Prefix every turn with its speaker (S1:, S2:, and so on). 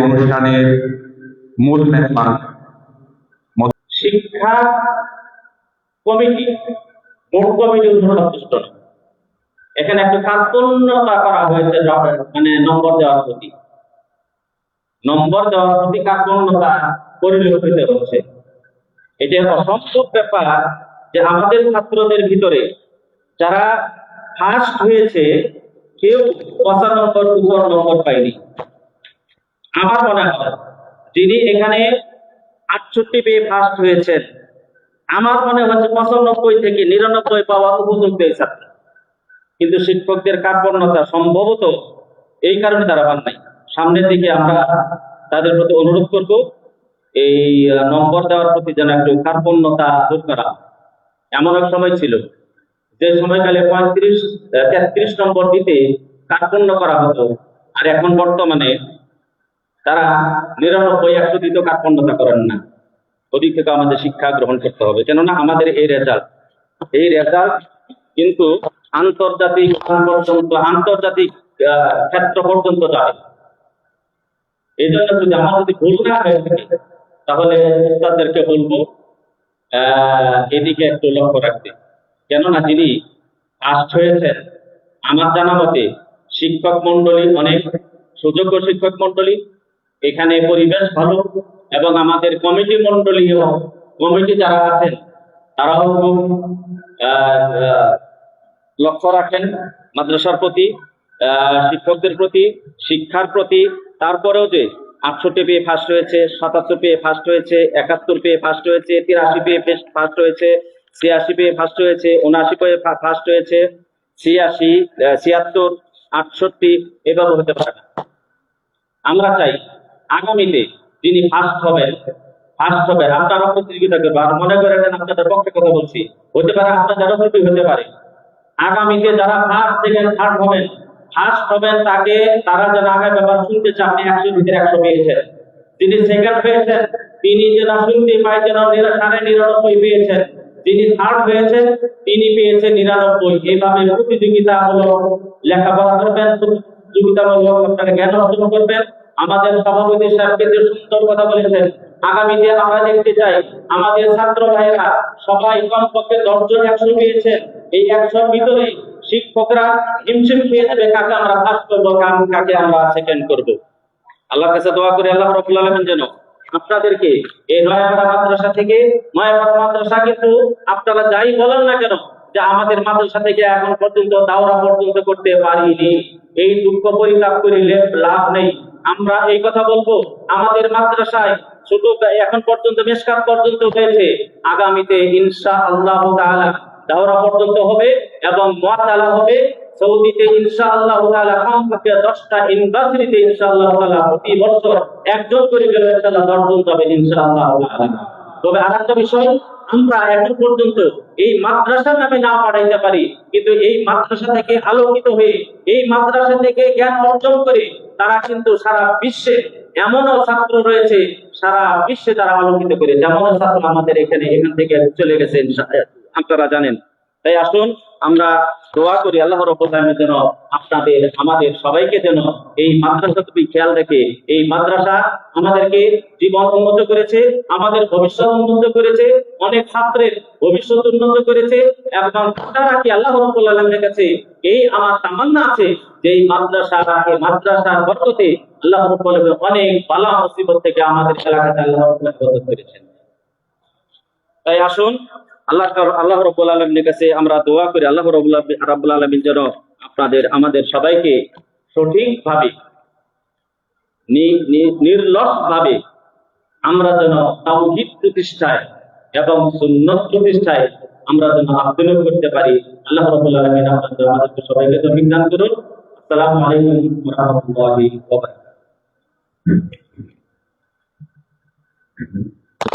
S1: অনুষ্ঠানের মূল মেহমান
S2: শিক্ষা কমিটি, বোর্ড কমিটি যথেষ্ট না। এখানে একটা কার্পণ্যতা করা হয়েছে, মানে নম্বর দেওয়ার প্রতি কার্পণ্যতা পরিলক্ষিত হচ্ছে। এটা অসম্ভব ব্যাপার যে আমাদের ছাত্রদের ভিতরে যারা ফার্স্ট হয়েছে কেউ 95 নম্বর পায়নি। আমার মনে হয় যিনি এখানে 68 পেয়ে ফার্স্ট হয়েছেন, আমার মনে হচ্ছে 95 থেকে 99 পাওয়া উপযুক্ত এই ছাত্র। কিন্তু শিক্ষকদের কার্পণ্যতা সম্ভবত এই কারণে তারা পান নাই। সামনের দিকে আমরা তাদের প্রতি অনুরোধ করব এই নম্বর দেওয়ার প্রতি যেন একটু কার্পণ্যতা দূর করা। এমন এক সময় ছিল যে সময়কালে 33 নম্বর দিতে কার্পণ্য করা হতো, আর এখন বর্তমানে তারা 99 100 দিতেও কার্পণ্যতা করেন না। ওদিক থেকে আমাদের শিক্ষা গ্রহণ করতে হবে, কেননা আমাদের এই রেজাল্ট কিন্তু আন্তর্জাতিক ক্ষেত্র পর্যন্ত যাবে। এই জন্য যদি আমার যদি ভুল না হয়ে থাকে তাহলে তাদেরকে বলবো এদিকে একটু লক্ষ্য রাখতে। কেননা যিনি ফার্স্ট হয়েছেন আমার জানা মতে শিক্ষক মন্ডলী অনেক সুযোগ্য শিক্ষক মন্ডলী, এখানে পরিবেশ ভালো, এবং আমাদের কমিটি যারা আছেন তারাও খুব লক্ষ্য রাখেন মাদ্রাসার প্রতি, শিক্ষকদের প্রতি, শিক্ষার প্রতি। তারপরেও যে 68 পেয়ে ফার্স্ট হয়েছে, 77 পেয়ে ফার্স্ট হয়েছে, 71 পেয়ে ফার্স্ট হয়েছে, 83 পেয়ে ফার্স্ট হয়েছে, 86 পেয়ে ফার্স্ট হয়েছে, 79 পেয়ে ফার্স্ট হয়েছে, 86, 76, 68 এভাবে হতে পারে না। আমরা চাই আগামীতে যিনি ফার্স্ট হবেন আপনারা প্রতিযোগিতা করবেন। আর মনে করেন আপনাদের পক্ষে কথা বলছি, হতে পারে আপনাদেরও ক্ষতি হতে পারে। আগামীতে যারা ফার্স্ট সেকেন্ড থার্ড হবেন তারা যেন আগে ব্যাপার শুনতে চান 100 ভিতরে 100 পেয়েছেন। যিনি সেকেন্ড হয়েছেন তিনি যেন শুনতে পাই যেন 99.5 পেয়েছেন। যিনি থার্ড হয়েছেন তিনি পেয়েছেন 99। এইভাবে প্রতিযোগিতামূলক লেখাপড়া করবেন, প্রতিযোগিতামূলক আপনারা জ্ঞান অর্জন করবেন। আমাদের সভাপতি সাহেবকে যে সুন্দর কথা বলেছেন, আগামীতে আমরা দেখতে চাই আমাদের ছাত্র ভাইরা সবাই কমপক্ষে 10 জন 100 পেয়েছেন। এই 100 ভিতরে শিক্ষকরা হিমশিম খেয়ে যাবে কাকে আমরা ফার্স্ট করবো, কাকে আমরা সেকেন্ড করবো। আল্লাহর কাছে দোয়া করি আল্লাহ রাব্বুল আলামিন যেন আপনাদেরকে এই নয়াপাড়া মাদ্রাসা কিন্তু আপনারা যাই বলেন না কেন যে আমাদের মাদ্রাসা থেকে এখন পর্যন্ত দাওরা পর্যন্ত করতে পারিনি, এই দুঃখ পরিতাপ করিলে লাভ নেই। আমরা এই কথা বলবো আমাদের মাদ্রাসায় শুধু এখন পর্যন্ত মেশকাত পর্যন্ত হয়েছে, আগামীতে ইনশাআল্লাহ তাআলা দাওরা পর্যন্ত হবে এবং মুআতালা হবে। সৌদিতে ইনশাআল্লাহ তাআলা কমপক্ষে 10টা ইউনিভার্সিটিতে ইনশাআল্লাহ তাআলা প্রতি বছর একজন করে ইনশাআল্লাহ 10 জন যাবে ইনশাআল্লাহ তাআলা। তবে আরেকটা বিষয়, আমরা এখন পর্যন্ত এই মাদ্রাসা নামে না পড়াইতে পারি, কিন্তু এই মাদ্রাসা থেকে আলোকিত হয়ে এই মাদ্রাসা থেকে জ্ঞান অর্জন করে তারা কিন্তু সারা বিশ্বে এমনও ছাত্র রয়েছে, সারা বিশ্বে তারা আলোকিত করে, যেমন ছাত্র আমাদের এখান থেকে চলে গেছে আপনারা জানেন। তাই আসুন আমরা দোয়া করি আল্লাহ রাব্বুল আলামিন যেন আমাদের সবাইকে যেন এই মাদ্রাসা প্রতি খেয়াল রেখে, এই মাদ্রাসা আমাদেরকে জীবন উন্নত করেছে, আমাদের ভবিষ্যৎ উন্নত করেছে, অনেক ছাত্রের ভবিষ্যৎ উন্নত করেছে। এবং রাখি আল্লাহ রাব্বুল আলামিনের কাছে এই আমার তামান্না আছে যে এই মাদ্রাসার বরকতে আল্লাহ রাব্বুল আলামিন অনেক বালা মুসিবত থেকে আমাদের এলাকাতে আল্লাহ রাব্বুল আলামিন হেফাজত করেছেন। তাই আসুন আল্লাহ রাব্বুল আলামিনের কাছে আমরা দোয়া করি আল্লাহ রাব্বুল আলামিন যেন আমাদের সবাইকে সঠিকভাবে নির্লসভাবে আমরা যেন তাওহীদ প্রতিষ্ঠায় এবং সুন্নাত প্রতিষ্ঠায় আমরা যেন আত্মনিয়োগ করতে পারি। আল্লাহ রাব্বুল আলামিন আমাদের সবাইকে তৌফিক দান করুন। আসসালামু আলাইকুম ওয়া রাহমাতুল্লাহি ওয়া বারাকাতুহু।